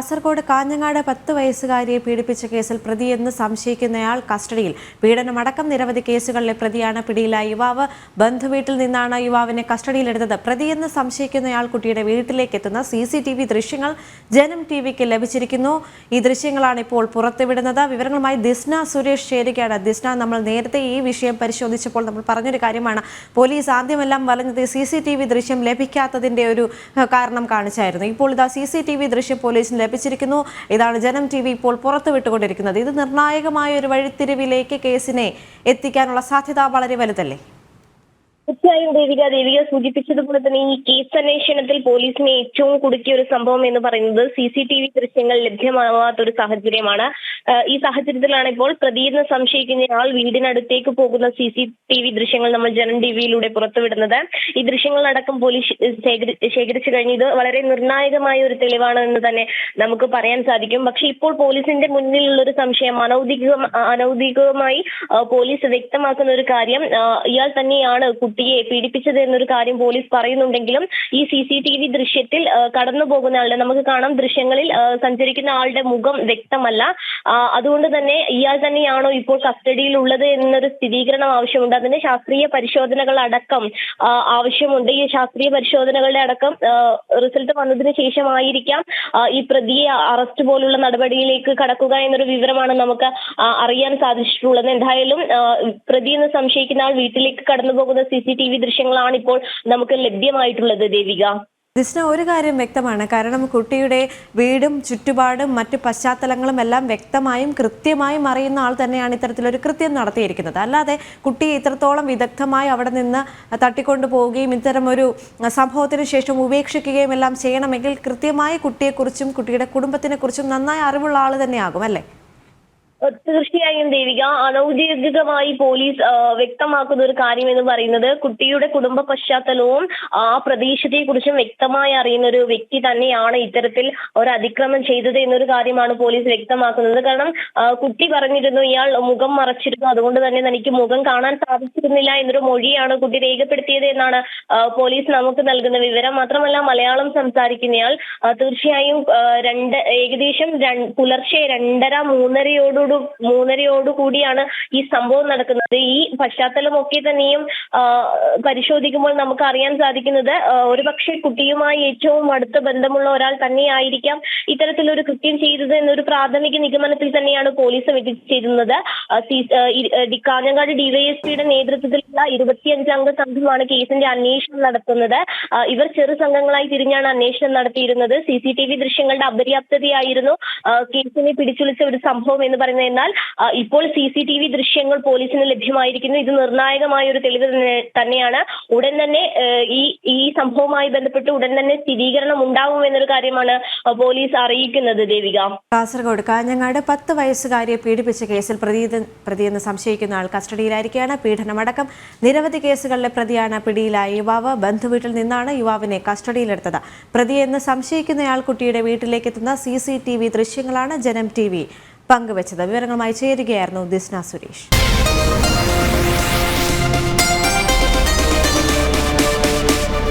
കാസർഗോഡ് കാഞ്ഞങ്ങാട് 10 വയസ്സുകാരിയെ പീഡിപ്പിച്ച കേസിൽ പ്രതിയെന്ന് സംശയിക്കുന്നയാൾ കസ്റ്റഡിയിൽ. പീഡനമടക്കം നിരവധി കേസുകളിലെ പ്രതിയാണ് പിടിയിലായ യുവാവ്. ബന്ധുവീട്ടിൽ നിന്നാണ് യുവാവിനെ കസ്റ്റഡിയിലെടുത്തത്. പ്രതിയെന്ന് സംശയിക്കുന്നയാൾ കുട്ടിയുടെ വീട്ടിലേക്ക് എത്തുന്ന CCTV ദൃശ്യങ്ങൾ ജനം TVക്ക് ലഭിച്ചിരിക്കുന്നു. ഈ ദൃശ്യങ്ങളാണ് ഇപ്പോൾ പുറത്തുവിടുന്നത്. വിവരങ്ങളുമായി ദിസ്ന സുരേഷ് ചേരുകയാണ്. ദിസ്ന, നമ്മൾ നേരത്തെ ഈ വിഷയം പരിശോധിച്ചപ്പോൾ നമ്മൾ പറഞ്ഞൊരു കാര്യമാണ്, പോലീസ് ആദ്യമെല്ലാം വലഞ്ഞത് CCTV ദൃശ്യം ലഭിക്കാത്തതിന്റെ ഒരു കാരണം കാണിച്ചായിരുന്നു. ഇപ്പോൾ ഇതാ CCTV ദൃശ്യം പോലീസിന് ലഭിച്ചിരിക്കുന്നു. ഇതാണ് ജനം TV ഇപ്പോൾ പുറത്തുവിട്ടുകൊണ്ടിരിക്കുന്നത്. ഇത് നിർണായകമായ ഒരു വഴിത്തിരിവിലേക്ക് കേസിനെ എത്തിക്കാനുള്ള സാധ്യത വളരെ വലുതല്ലേ? തീർച്ചയായും ദേവിക സൂചിപ്പിച്ചതുപോലെ തന്നെ ഈ കേസ് അന്വേഷണത്തിൽ പോലീസിനെ ഏറ്റവും കുടുക്കിയ ഒരു സംഭവം എന്ന് പറയുന്നത് CCTV ദൃശ്യങ്ങൾ ലഭ്യമാവാത്തൊരു സാഹചര്യമാണ്. ഈ സാഹചര്യത്തിലാണ് ഇപ്പോൾ പ്രതിയെന്ന് സംശയിക്കുന്നയാൾ വീടിനടുത്തേക്ക് പോകുന്ന CCTV ദൃശ്യങ്ങൾ നമ്മൾ ജനം TVയിലൂടെ പുറത്തുവിടുന്നത്. ഈ ദൃശ്യങ്ങളടക്കം പോലീസ് ശേഖരിച്ചു കഴിഞ്ഞു. ഇത് വളരെ നിർണായകമായ ഒരു തെളിവാണ് എന്ന് തന്നെ നമുക്ക് പറയാൻ സാധിക്കും. പക്ഷെ ഇപ്പോൾ പോലീസിന്റെ മുന്നിലുള്ള ഒരു സംശയം, അനൗദ്യോഗികമായി പോലീസ് വ്യക്തമാക്കുന്ന ഒരു കാര്യം, ഇയാൾ തന്നെയാണ് കുട്ടിയെ പീഡിപ്പിച്ചത് എന്നൊരു കാര്യം പോലീസ് പറയുന്നുണ്ടെങ്കിലും ഈ CCTV ദൃശ്യത്തിൽ കടന്നു പോകുന്ന ആളുടെ, നമുക്ക് കാണാം ദൃശ്യങ്ങളിൽ സഞ്ചരിക്കുന്ന ആളുടെ മുഖം വ്യക്തമല്ല. അതുകൊണ്ട് തന്നെ ഇയാൾ തന്നെയാണോ ഇപ്പോൾ കസ്റ്റഡിയിൽ ഉള്ളത് എന്നൊരു സ്ഥിരീകരണം ആവശ്യമുണ്ട്. അതിന് ശാസ്ത്രീയ പരിശോധനകൾ അടക്കം ആവശ്യമുണ്ട്. ഈ ശാസ്ത്രീയ പരിശോധനകളുടെ അടക്കം റിസൾട്ട് വന്നതിന് ശേഷമായിരിക്കാം ഈ പ്രതിയെ അറസ്റ്റ് പോലുള്ള നടപടിയിലേക്ക് കടക്കുക എന്നൊരു വിവരമാണ് നമുക്ക് അറിയാൻ സാധിച്ചിട്ടുള്ളത്. എന്തായാലും പ്രതിയെന്ന് സംശയിക്കുന്ന ആൾ വീട്ടിലേക്ക് കടന്നു പോകുന്ന CCTV ദൃശ്യങ്ങളാണ് ഇപ്പോൾ നമുക്ക് ലഭ്യമായിട്ടുള്ളത്. ദേവിക, ദിസ്ന, ഒരു കാര്യം വ്യക്തമാണ്, കാരണം കുട്ടിയുടെ വീടും ചുറ്റുപാടും മറ്റ് പശ്ചാത്തലങ്ങളും എല്ലാം വ്യക്തമായും കൃത്യമായും അറിയുന്ന ആൾ തന്നെയാണ് ഇത്തരത്തിലൊരു കൃത്യം നടത്തിയിരിക്കുന്നത്. അല്ലാതെ കുട്ടിയെ ഇത്രത്തോളം വിദഗ്ധമായി അവിടെ നിന്ന് തട്ടിക്കൊണ്ടു പോവുകയും ഇത്തരം ഒരു സംഭവത്തിന് ശേഷം ഉപേക്ഷിക്കുകയും എല്ലാം ചെയ്യണമെങ്കിൽ കൃത്യമായി കുട്ടിയെക്കുറിച്ചും കുട്ടിയുടെ കുടുംബത്തിനെ കുറിച്ചും നന്നായി അറിവുള്ള ആൾ തന്നെയാകും അല്ലേ? തീർച്ചയായും ദേവിക, അനൗദ്യോഗികമായി പോലീസ് വ്യക്തമാക്കുന്ന ഒരു കാര്യം എന്ന് പറയുന്നത് കുട്ടിയുടെ കുടുംബ പശ്ചാത്തലവും ആ പ്രദേശത്തെ കുറിച്ചും വ്യക്തമായി അറിയുന്ന ഒരു വ്യക്തി തന്നെയാണ് ഇത്തരത്തിൽ ഒരു അതിക്രമം ചെയ്തത് എന്നൊരു കാര്യമാണ് പോലീസ് വ്യക്തമാക്കുന്നത്. കാരണം കുട്ടി പറഞ്ഞിരുന്നു ഇയാൾ മുഖം മറച്ചിരുന്നു, അതുകൊണ്ട് തന്നെ തനിക്ക് മുഖം കാണാൻ സാധിച്ചിരുന്നില്ല എന്നൊരു മൊഴിയാണ് കുട്ടി രേഖപ്പെടുത്തിയത് എന്നാണ് പോലീസ് നമുക്ക് നൽകുന്ന വിവരം. മാത്രമല്ല മലയാളം സംസാരിക്കുന്നയാൾ തീർച്ചയായും ഏകദേശം പുലർച്ചെ 2:30-3:00 കൂടിയാണ് ഈ സംഭവം നടക്കുന്നത്. ഈ പശ്ചാത്തലമൊക്കെ തന്നെയും പരിശോധിക്കുമ്പോൾ നമുക്ക് അറിയാൻ സാധിക്കുന്നത് ഒരുപക്ഷെ കുട്ടിയുമായി ഏറ്റവും അടുത്ത ബന്ധമുള്ള ഒരാൾ തന്നെയായിരിക്കാം ഇത്തരത്തിലൊരു കൃത്യം ചെയ്തത് എന്നൊരു പ്രാഥമിക നിഗമനത്തിൽ തന്നെയാണ് പോലീസ് എത്തിച്ചേരുന്നത്. കാഞ്ഞങ്ങാട് DYSPയുടെ നേതൃത്വത്തിലുള്ള 25 അംഗ സംഘമാണ് കേസിന്റെ അന്വേഷണം നടത്തുന്നത്. ഇവർ ചെറു സംഘങ്ങളായി തിരിഞ്ഞാണ് അന്വേഷണം നടത്തിയിരുന്നത്. CCTV ദൃശ്യങ്ങളുടെ അപര്യാപ്തതയായിരുന്നു കേസിനെ പിടിച്ചുലച്ച ഒരു സംഭവം എന്ന് പറയുന്നത്. എന്നാൽ ഇപ്പോൾ CCTV ദൃശ്യങ്ങൾ പോലീസിന് ലഭ്യമായിരിക്കുന്നു. ഇത് നിർണായകമായ ഒരു തെളിവ് തന്നെയാണ്. ഉടൻ തന്നെ ഈ സംഭവവുമായി ബന്ധപ്പെട്ട് ഉടൻ തന്നെ സ്ഥിരീകരണം ഉണ്ടാവും എന്നൊരു കാര്യമാണ് പോലീസ് അറിയിക്കുന്നത്. ദേവിക, കാസർഗോഡ് കാഞ്ഞങ്ങാട് 10 വയസ്സുകാരിയെ പീഡിപ്പിച്ച കേസിൽ പ്രതിയെന്ന് സംശയിക്കുന്ന ആൾ കസ്റ്റഡിയിലായിരിക്കുകയാണ്. പീഡനമടക്കം നിരവധി കേസുകളിലെ പ്രതിയാണ് പിടിയിലായ യുവാവ്. ബന്ധുവീട്ടിൽ നിന്നാണ് യുവാവിനെ കസ്റ്റഡിയിലെടുത്തത്. പ്രതിയെന്ന് സംശയിക്കുന്നയാൾ കുട്ടിയുടെ വീട്ടിലേക്ക് എത്തുന്ന CCTV ദൃശ്യങ്ങളാണ് ജനം TV പങ്കുവച്ചത്. വിവരങ്ങളുമായി ചേരുകയായിരുന്നു ദിസ്ന സുരേഷ്.